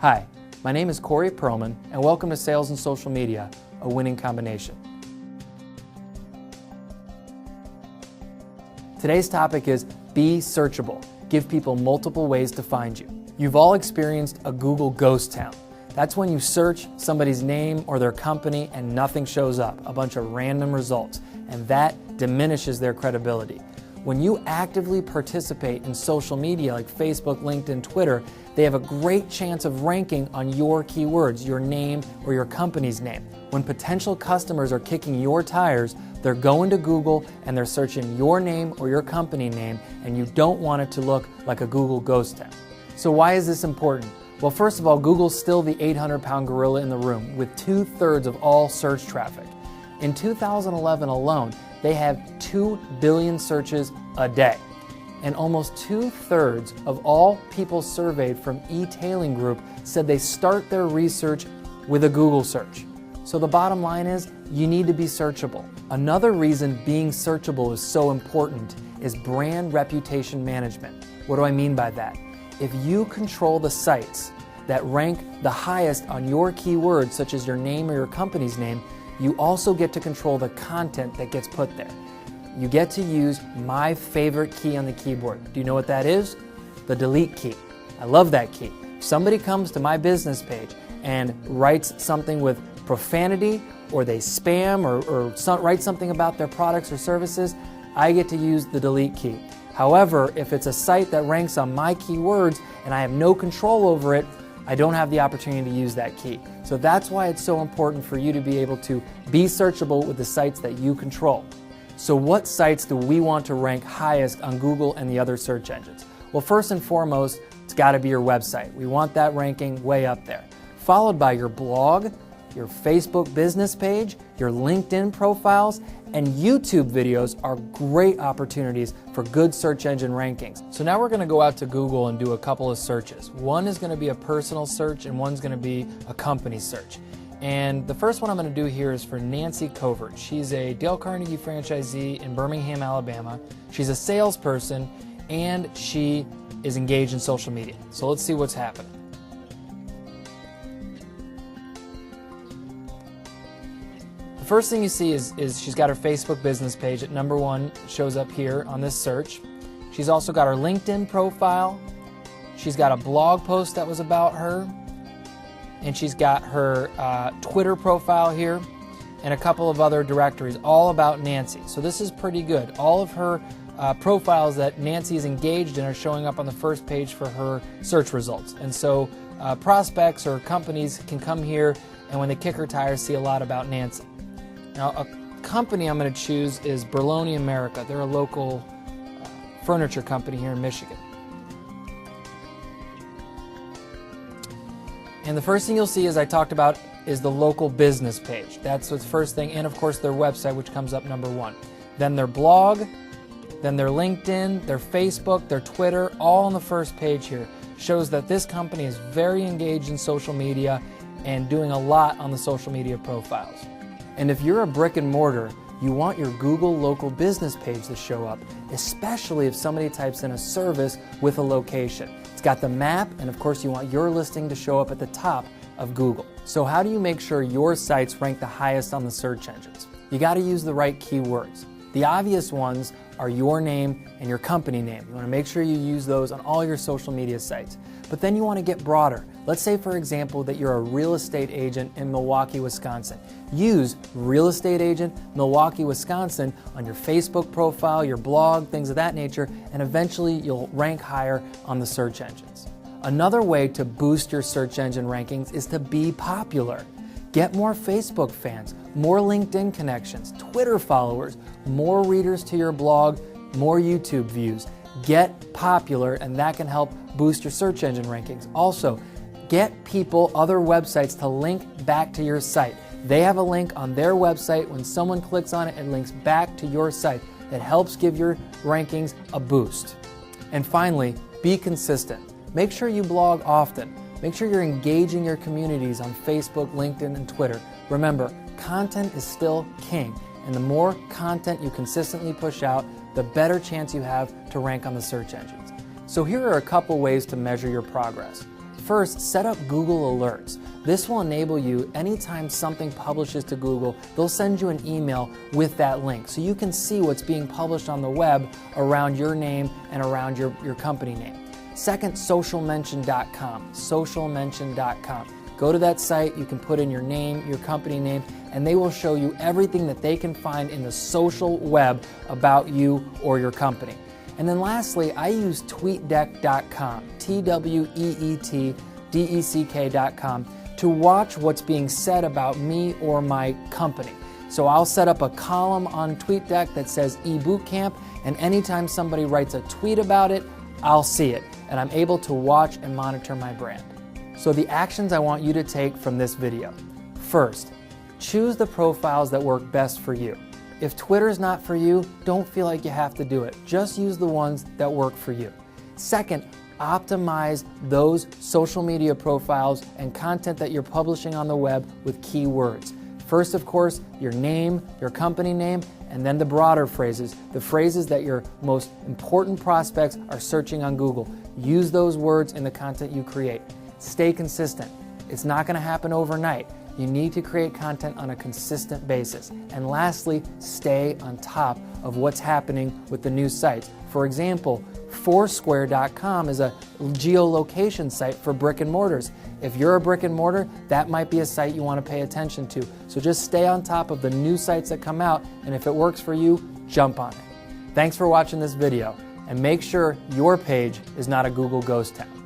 Hi, my name is Corey Perlman, and welcome to Sales and Social Media, a winning combination. Today's topic is be searchable. Give people multiple ways to find you. You've all experienced a Google ghost town. That's when you search somebody's name or their company and nothing shows up, a bunch of random results, and that diminishes their credibility. When you actively participate in social media like Facebook, LinkedIn, Twitter, they have a great chance of ranking on your keywords, your name or your company's name. When potential customers are kicking your tires, they're going to Google and they're searching your name or your company name, and you don't want it to look like a Google ghost town. So why is this important? Well, first of all, Google's still the 800-pound gorilla in the room with 2/3 of all search traffic. In 2011 alone, they have 2 billion searches a day. And almost 2/3 of all people surveyed from E-Tailing Group said they start their research with a Google search. So the bottom line is, you need to be searchable. Another reason being searchable is so important is brand reputation management. What do I mean by that? If you control the sites that rank the highest on your keywords, such as your name or your company's name, you also get to control the content that gets put there. You get to use my favorite key on the keyboard. Do you know what that is? The delete key. I love that key. If somebody comes to my business page and writes something with profanity, or they spam or write something about their products or services, I get to use the delete key. However, if it's a site that ranks on my keywords and I have no control over it, I don't have the opportunity to use that key. So that's why it's so important for you to be able to be searchable with the sites that you control. So what sites do we want to rank highest on Google and the other search engines? Well, first and foremost, it's got to be your website. We want that ranking way up there. Followed by your blog, your Facebook business page, your LinkedIn profiles, and YouTube videos are great opportunities for good search engine rankings. So now we're going to go out to Google and do a couple of searches. One is going to be a personal search and one's going to be a company search. And the first one I'm going to do here is for Nancy Covert. She's a Dale Carnegie franchisee in Birmingham, Alabama. She's a salesperson and she is engaged in social media. So let's see what's happening. First thing you see is she's got her Facebook business page at number 1, shows up here on this search. She's also got her LinkedIn profile. She's got a blog post that was about her. And she's got her Twitter profile here and a couple of other directories all about Nancy. So this is pretty good. All of her profiles that Nancy is engaged in are showing up on the first page for her search results. And so prospects or companies can come here and when they kick her tires see a lot about Nancy. Now, a company I'm going to choose is Berloni America. They're a local furniture company here in Michigan. And the first thing you'll see, as I talked about, is the local business page. That's the first thing, and of course their website, which comes up number 1. Then their blog, then their LinkedIn, their Facebook, their Twitter, all on the first page here. Shows that this company is very engaged in social media and doing a lot on the social media profiles. And if you're a brick and mortar, you want your Google local business page to show up, especially if somebody types in a service with a location. It's got the map, and of course you want your listing to show up at the top of Google. So how do you make sure your sites rank the highest on the search engines? You got to use the right keywords. The obvious ones are your name and your company name. You want to make sure you use those on all your social media sites. But then you want to get broader. Let's say, for example, that you're a real estate agent in Milwaukee, Wisconsin. Use real estate agent Milwaukee, Wisconsin on your Facebook profile, your blog, things of that nature, and eventually you'll rank higher on the search engines. Another way to boost your search engine rankings is to be popular. Get more Facebook fans, more LinkedIn connections, Twitter followers, more readers to your blog, more YouTube views. Get popular, and that can help boost your search engine rankings. Also, get people, other websites to link back to your site. They have a link on their website. When someone clicks on it, it links back to your site. That helps give your rankings a boost. And finally, be consistent. Make sure you blog often. Make sure you're engaging your communities on Facebook, LinkedIn, and Twitter. Remember, content is still king, and the more content you consistently push out, the better chance you have to rank on the search engines. So here are a couple ways to measure your progress. First, set up Google Alerts. This will enable you, anytime something publishes to Google, they'll send you an email with that link so you can see what's being published on the web around your name and around your company name. Second, socialmention.com. Socialmention.com. Go to that site, you can put in your name, your company name, and they will show you everything that they can find in the social web about you or your company. And then lastly, I use tweetdeck.com, TweetDeck.com, to watch what's being said about me or my company. So I'll set up a column on TweetDeck that says eBootcamp, and anytime somebody writes a tweet about it, I'll see it, and I'm able to watch and monitor my brand. So the actions I want you to take from this video. First, choose the profiles that work best for you. If Twitter's not for you, don't feel like you have to do it. Just use the ones that work for you. Second, optimize those social media profiles and content that you're publishing on the web with keywords. First, of course, your name, your company name, and then the broader phrases, the phrases that your most important prospects are searching on Google. Use those words in the content you create. Stay consistent. It's not going to happen overnight. You need to create content on a consistent basis. And lastly, stay on top of what's happening with the new sites. For example, Foursquare.com is a geolocation site for brick and mortars. If you're a brick and mortar, that might be a site you want to pay attention to. So just stay on top of the new sites that come out, and if it works for you, jump on it. Thanks for watching this video, and make sure your page is not a Google ghost town.